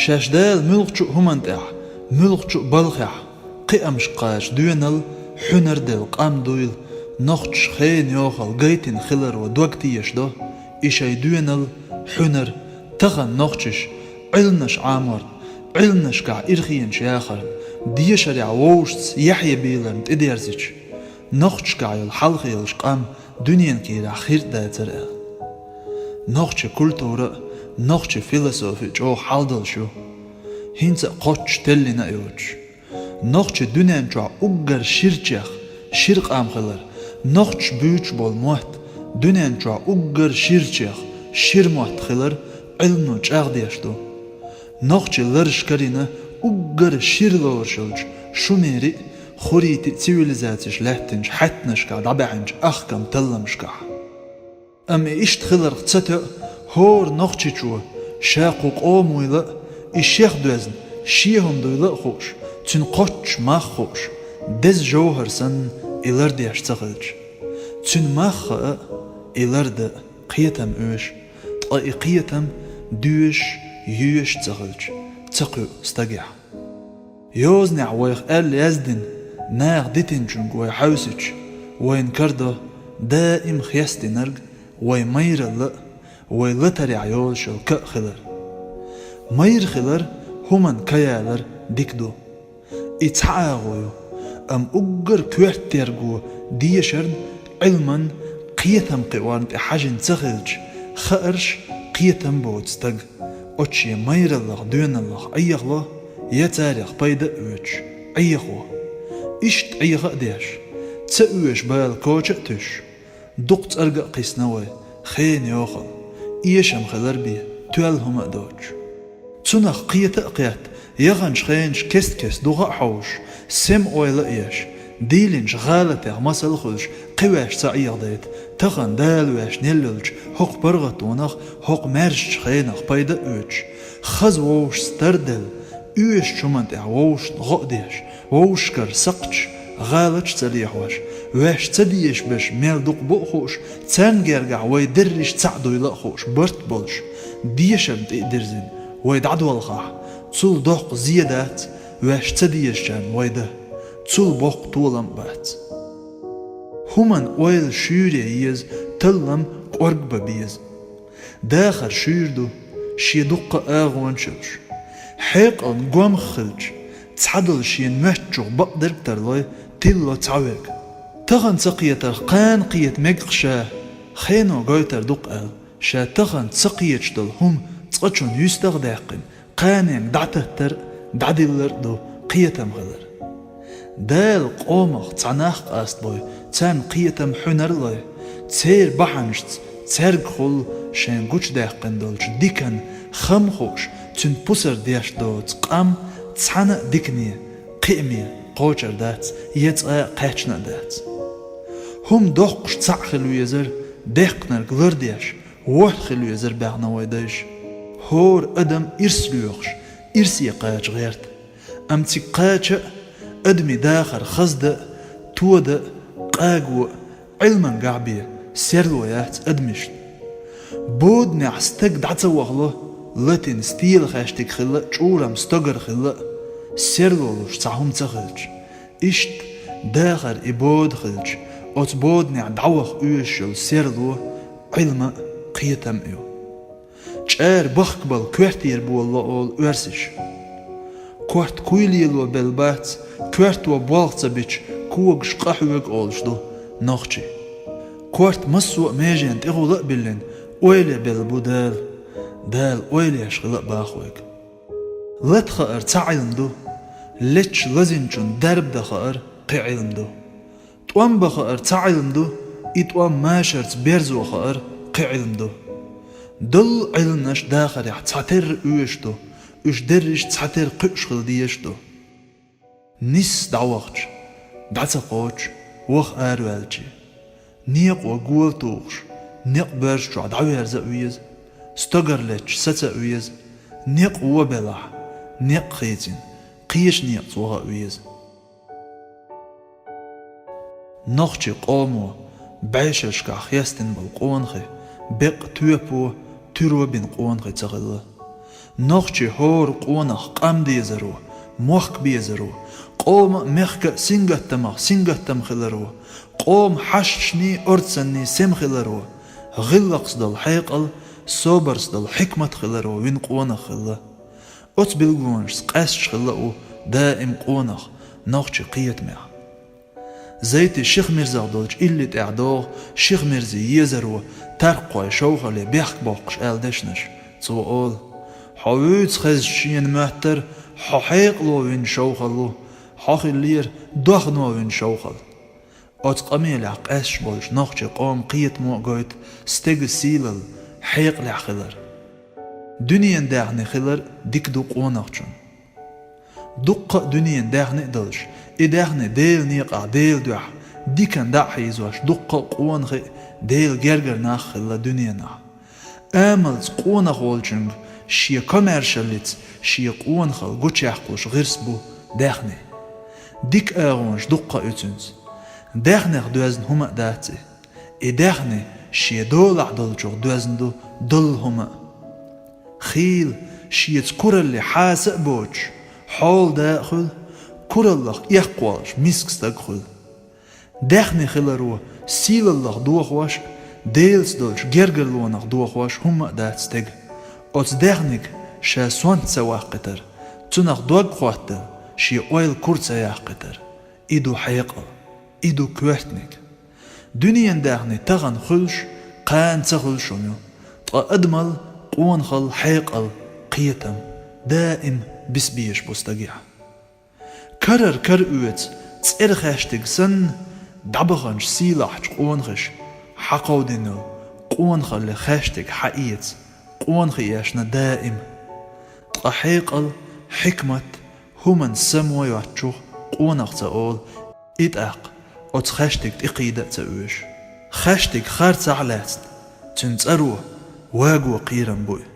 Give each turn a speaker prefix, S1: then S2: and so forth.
S1: شاشدال ملقشو همانتع ملقشو بلخع قيامش قاش دوينل حنر دل قام دويل نخش خين يوخل قيتن خلر ودوقتيش دو إشاي دوينل حنر تغن نخشش علنش عامر علنش قع إرخين شاخر ديشرع ووشتس يحيى بيلن تديرزج نخش قع الحلق يلشقام دنيان كيرا خير داتر نخش كولتورا نخش فيلسوفي جو حالدل شو هينس قوش تلنا يوش نخش دنيان جو أقر شيرجخ شيرق عام خلر نخش بيوش بول موت دنيان جو أقر شيرجخ شير موت خلر علنو جاغ ديشتو نخش لرش كرينا أقر شير لور شلج شميري خوريتي تسيوليزاتيش لحتنج حتنشكا دبعنج أخكم تلمشكا أمي إشت خلر قصتو هور نخشيشو شاقو قومويلا إشيخ دوزن شيهم دويلا خوش تن قوش ما خوش دز جوهر سن إلر ديش تغلج تن ماخ إلر قيتم اوش طائي قيتم دوش يوش تغلج تقو استقع يوزنع ويخ قال يزدن ناغ ديتنجنج وي حوسج وين كردو دائم خيستي نرق وي مير اللق وي لتري عيول شو خلر مير خلر همان كيالر ديكدو اتعاغويو ام اقر كويرت تيرقو ديشرن علما قيتم قوان حاجن تخلج خأرش قيتم بوتستق اوتشي مير اللق دون اللق ايغلو يتاريخ بايدا اوش ايغو إشت أيغا ديش تأوش بايل كوشة تش دقت أرقا قيسنوي خين يوخل إيشم خلر بيه توالهم أدوش تنخ قية أقيات يغنش خينش كست دوغا حوش سم أويلا إيش ديلنش غالة مسل خلش قواش سعيغ ديت تغن دالواش نللج حق برغت ونخ حق مرش خينخ بايدا اوش خز ووش ستردل اوش شمانت ووش غقديش ووشكر سقش غالش تليحوش واش تديش باش ميل دوق بوخوش تنجرجع ويدرش تعدو يلقوش برت بولش ديشم تقدرزن ويدعدو الخاح تول دوق زيادات واش تديش جان ويده تول بوق طولم بات همان ويل شوري يز تلم قرق بيز داخر شيردو شي دق اغوان شلش حيق قوام خلج تعدل شين مهجو بقدر ترلوي تلو تعويق تغن سقيتر قان قيت مقشاه خينو قويتر دق شا تغن سقيتش دل هم تقشون يستغداقن قانين دعتهتر دعدلر دو قيتم غلر دال قومخ تعناق قاست بوي تان قيتم حنر لوي تير بحنشت تير خل شين قوش داقن دولش ديكن خمخوش تن بوسر ديش دو تقام تحنا ديكني قيمي قوشر دات يتقى قاچنا دات هم دوقش تعخلو يزر ديقنر غلر ديش وحخلو يزر باغنا ويداش هور ادم ارسلوخش ارسي قاچ غيرت امتي قاچ ادمي داخر خزد تود قاقو علما قعبي سيرلويات ادمشت بود نعستك دعتوغلو لاتين ستيل خاشتك خلا شورم ستقر خلا سيرلولوش تعهم تخلج إشت داخر إبود خلج أتبود نع دعوخ أوشل سيرلو علم قيتم إيو جار بخقبل كوارتير بو الله أول أرسش كوارت كويليلو بالبات كوارت وبوالغتا بيش كوغش قحوك أولش دو نخشي كوارت مسوء ميجين تغو لقبلن ويلي بالبودال دال ويليش غلق باخوك لت خائر تعلم دو لتش لزنجون درب دا خائر قيعلم دو توام بخائر تعلم دو إتوام ماشرت بيرزو خائر قيعلم دو دل علنش داخل يح تعتر اوش دو اش درش تعتر قيش خلديش دو نس دعوخش دعتا قوش وخ آروالجي نيق وقول توغش نيق برش جو دعوير زاويز ستقرلتش ستأويز نيق وبلح نيق خيتين قيش نيق صوغا ويز نخشي قومو بعيششكا خيستن بالقونخي بق تويبو تيرو بين قونخي تغلا نخشي هور قونخ قام ديزرو موخ بيزرو قوم مخك سنگتم خلرو قوم حششني أرتسني سم خلرو غلقس دل حيقل صوبرس دل حكمة خلرو وين قونخ خلا أت بالجونش قاسش خلاو دائم قونخ نخشي قيت مع زيت الشيخ مرزا دولج اللي تعدوغ شيخ مرزي يزرو ترقوي شوخلي بيحك باقش دشنش تو أول حويت خزشين مهتر حقيق لو وين شوخلو حاخلير دخنو وين شوخل أتقامي لعق أش بولش نخشي قوم قيت مو قويت ستيق سيلل حيق لعخلر دنيا داغني خلر ديك دوق ونخشن دق دنيا داغني دلش إداغني ديل نيقع ديل دوح ديكن دع حيزواش دق قونخي ديل جرجر ناخ خلا دنيا ناخ آملز قونخ والجنگ شي كوميرشاليتس شي قونخل قوش يحقوش غيرسبو داغني ديك آغونش دقة اتنز داغنيخ دوازن هما داتي إداغني شي دولع دلجوغ دوازن دو دل هما خيل شي تكورلي حاسق بوش حول داخل كورلخ يحقوالش ميسكس داخل داغني خلرو سيل الله دوخواش ديلس دولش جرجرلونخ دوخواش هما داتستيغ أوت داغنيك شا سوانت سواق قتر تنخ دوغ خواتل شي اويل كورتسا يحقتر إدو حيقل إدو كوهتنيك دنيا داغني تغن خلش قان تخلشونيو طا أدمل قوان خل حيقل قيتم دائم بسبيش بوستقيح كرر كر اوت تسير خاشتك سن دبخنش سيلاحش قوانخش حقو دينو قوانخ اللي خاشتك حقيت قوانخ ياشنا دائم طا حيقل حكمة هما سمو يواتشو قوانخ تقول إتاق أوت خاشتك تقيدة تأوش خاشتك خارت علاتن تنتقرو واقو قيرن بوي